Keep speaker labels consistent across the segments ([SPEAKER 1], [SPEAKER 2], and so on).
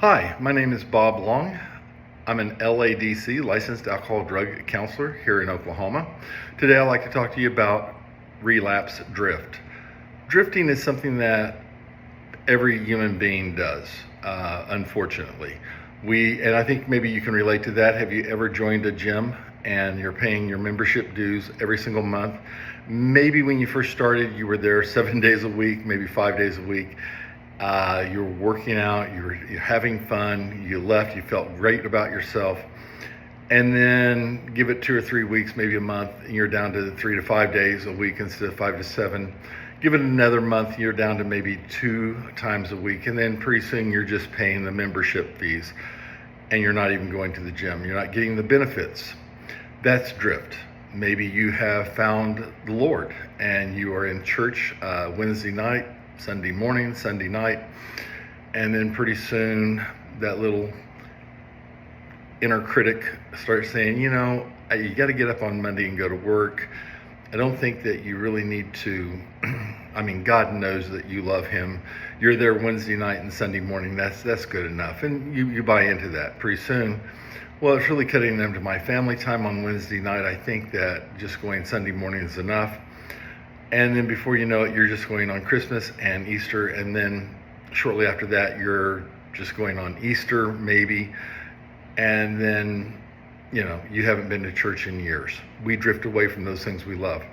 [SPEAKER 1] Hi, my name is Bob Long. I'm an LADC, licensed alcohol drug counselor here in Oklahoma. Today I'd like to talk to you about relapse drift. Drifting is something that every human being does, unfortunately. And I think maybe you can relate to that. Have you ever joined a gym and you're paying your membership dues every single month? Maybe when you first started, you were there 7 days a week, maybe 5 days a week. You're working out, you're having fun, you left, you felt great about yourself, and then give it 2 or 3 weeks, maybe a month, and you're down to 3 to 5 days a week instead of 5 to 7. Give it another month, you're down to maybe 2 times a week, and then pretty soon you're just paying the membership fees, and you're not even going to the gym. You're not getting the benefits. That's drift. Maybe you have found the Lord, and you are in church Wednesday night, Sunday morning, Sunday night, and then pretty soon that little inner critic starts saying, you got to get up on Monday and go to work. I don't think that you really need to. God knows that you love him. You're there Wednesday night and Sunday morning. That's good enough. And you buy into that pretty soon. Well, it's really cutting them to my family time on Wednesday night. I think that just going Sunday morning is enough. And then before you know it, you're just going on Christmas and Easter. And then shortly after that, you're just going on Easter, maybe. And then, you haven't been to church in years. We drift away from those things we love.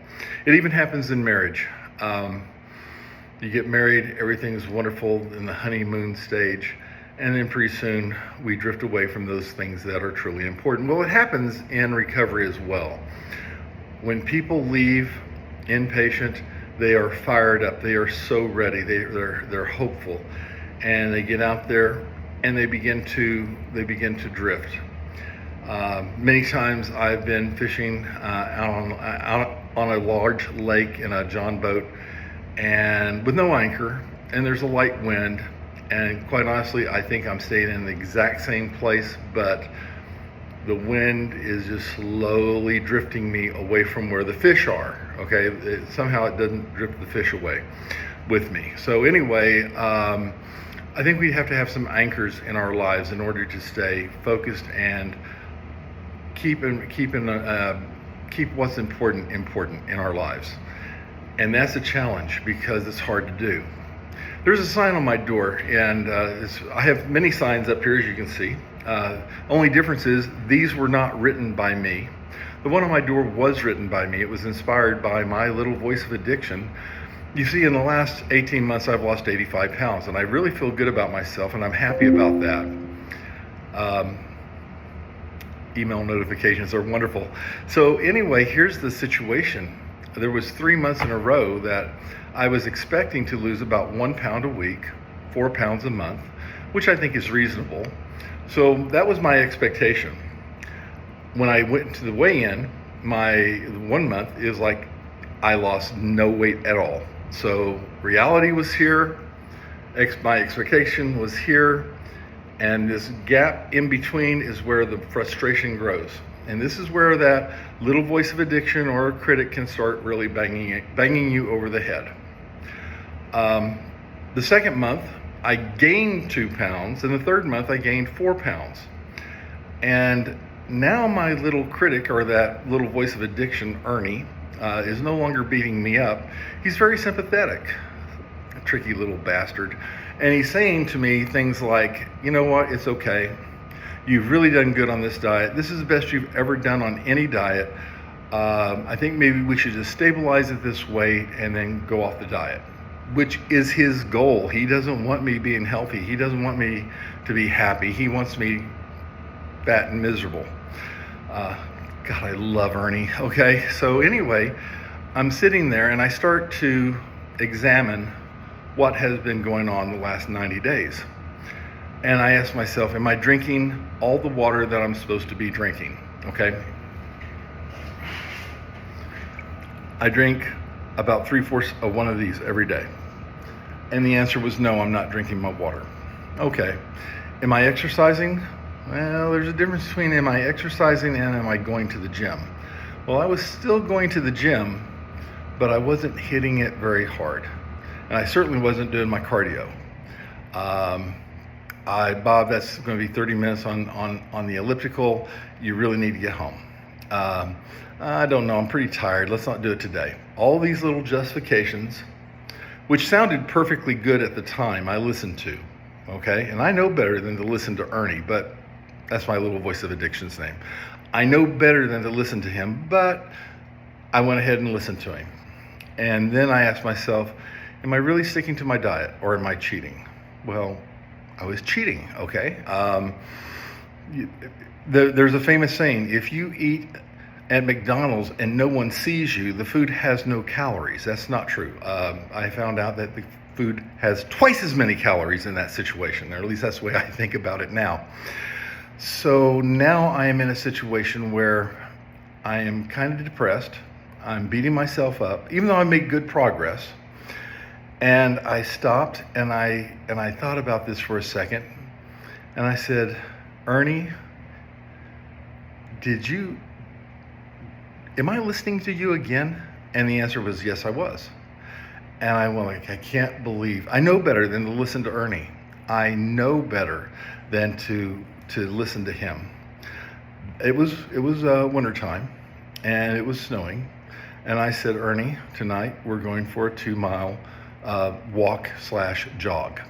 [SPEAKER 1] It even happens in marriage. You get married, everything's wonderful in the honeymoon stage. And then pretty soon we drift away from those things that are truly important. Well, it happens in recovery as well. When people leave inpatient, they are fired up. They are so ready. They're hopeful, and they get out there and they begin to drift. Many times I've been fishing out on a large lake in a john boat, and with no anchor, and there's a light wind, and quite honestly, I think I'm staying in the exact same place, but the wind is just slowly drifting me away from where the fish are, okay? Somehow it doesn't drift the fish away with me. So anyway, I think we have to have some anchors in our lives in order to stay focused and keep what's important in our lives. And that's a challenge because it's hard to do. There's a sign on my door, and I have many signs up here, as you can see. Only difference is these were not written by me. The one on my door was written by me. It was inspired by my little voice of addiction. You see, in the last 18 months, I've lost 85 pounds, and I really feel good about myself, and I'm happy about that. Email notifications are wonderful. So anyway, here's the situation. There was 3 months in a row that I was expecting to lose about 1 pound a week, 4 pounds a month, which I think is reasonable. So that was my expectation. When I went to the weigh-in, my 1 month is like I lost no weight at all. So reality was here, my expectation was here, and this gap in between is where the frustration grows. And this is where that little voice of addiction or a critic can start really banging you over the head. The second month, I gained 2 pounds, and the third month I gained 4 pounds. And now my little critic, or that little voice of addiction, Ernie, is no longer beating me up. He's very sympathetic, a tricky little bastard. And he's saying to me things like, you know what, it's okay. You've really done good on this diet. This is the best you've ever done on any diet. I think maybe we should just stabilize it this way and then go off the diet, which is his goal. He doesn't want me being healthy. He doesn't want me to be happy. He wants me fat and miserable. God, I love Ernie. Okay, so anyway, I'm sitting there and I start to examine what has been going on the last 90 days. And I ask myself, am I drinking all the water that I'm supposed to be drinking? Okay. I drink about 3/4 of one of these every day. And the answer was no, I'm not drinking my water. Okay. Am I exercising? Well, there's a difference between am I exercising and am I going to the gym? Well, I was still going to the gym, but I wasn't hitting it very hard. And I certainly wasn't doing my cardio. Bob, that's going to be 30 minutes on the elliptical. You really need to get home. I don't know, I'm pretty tired. Let's not do it today. All these little justifications, which sounded perfectly good at the time, I listened to, okay? And I know better than to listen to Ernie, but that's my little voice of addiction's name. I know better than to listen to him, but I went ahead and listened to him. And then I asked myself, am I really sticking to my diet or am I cheating? Well, I was cheating, okay? There's a famous saying, if you eat at McDonald's and no one sees you, the food has no calories. That's not true. I found out that the food has twice as many calories in that situation, or at least that's the way I think about it now. So now I am in a situation where I am kind of depressed. I'm beating myself up, even though I made good progress. And I stopped and I thought about this for a second, and I said, Ernie, am I listening to you again? And the answer was yes, I was. And I went like, I can't believe, I know better than to listen to Ernie. I know better than to listen to him. It was wintertime and it was snowing. And I said, Ernie, tonight we're going for a 2-mile walk/jog.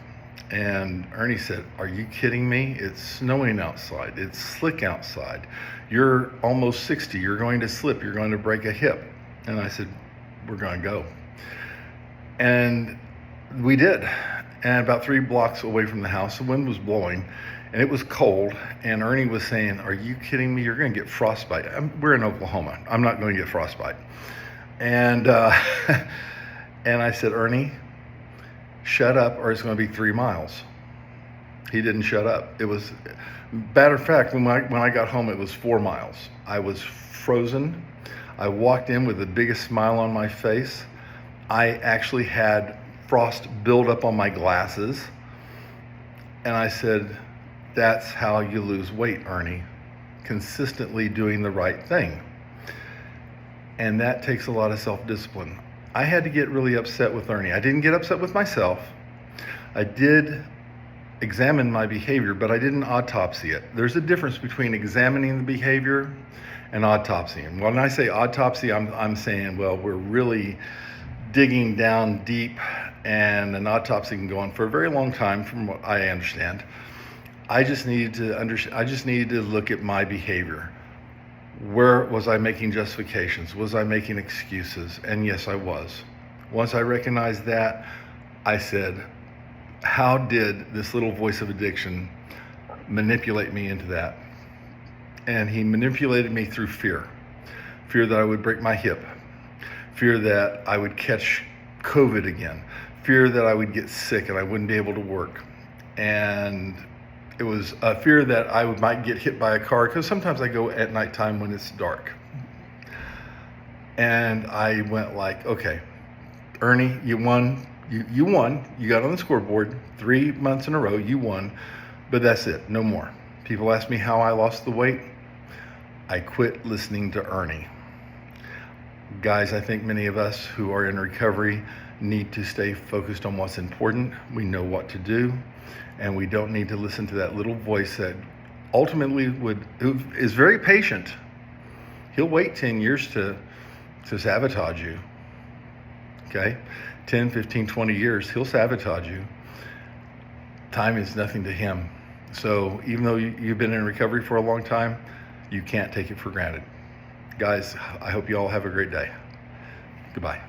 [SPEAKER 1] And Ernie said, are you kidding me? It's snowing outside. It's slick outside. You're almost 60. You're going to slip. You're going to break a hip. And I said, we're going to go. And we did. And about 3 blocks away from the house, the wind was blowing and it was cold. And Ernie was saying, are you kidding me? You're going to get frostbite. We're in Oklahoma. I'm not going to get frostbite. And and I said, Ernie, shut up or it's going to be 3 miles. He didn't shut up. It was, matter of fact, when I got home, it was 4 miles. I was frozen. I walked in with the biggest smile on my face. I actually had frost build up on my glasses. And I said, that's how you lose weight, Ernie. Consistently doing the right thing. And that takes a lot of self-discipline. I had to get really upset with Ernie. I didn't get upset with myself. I did examine my behavior, but I didn't autopsy it. There's a difference between examining the behavior and autopsying. When I say autopsy, I'm saying, well, we're really digging down deep, and an autopsy can go on for a very long time from what I understand. I just needed to look at my behavior. Where was I making justifications? Was I making excuses? And yes, I was. Once I recognized that, I said, how did this little voice of addiction manipulate me into that? And he manipulated me through fear. Fear that I would break my hip. Fear that I would catch COVID again. Fear that I would get sick and I wouldn't be able to work. And it was a fear that I might get hit by a car, because sometimes I go at nighttime when it's dark. And I went like, okay, Ernie, you won. You won. You got on the scoreboard 3 months in a row. You won. But that's it. No more. People ask me how I lost the weight. I quit listening to Ernie. Guys, I think many of us who are in recovery need to stay focused on what's important. We know what to do. And we don't need to listen to that little voice that ultimately is very patient. He'll wait 10 years to sabotage you. Okay? 10, 15, 20 years, he'll sabotage you. Time is nothing to him. So even though you've been in recovery for a long time, you can't take it for granted. Guys, I hope you all have a great day. Goodbye.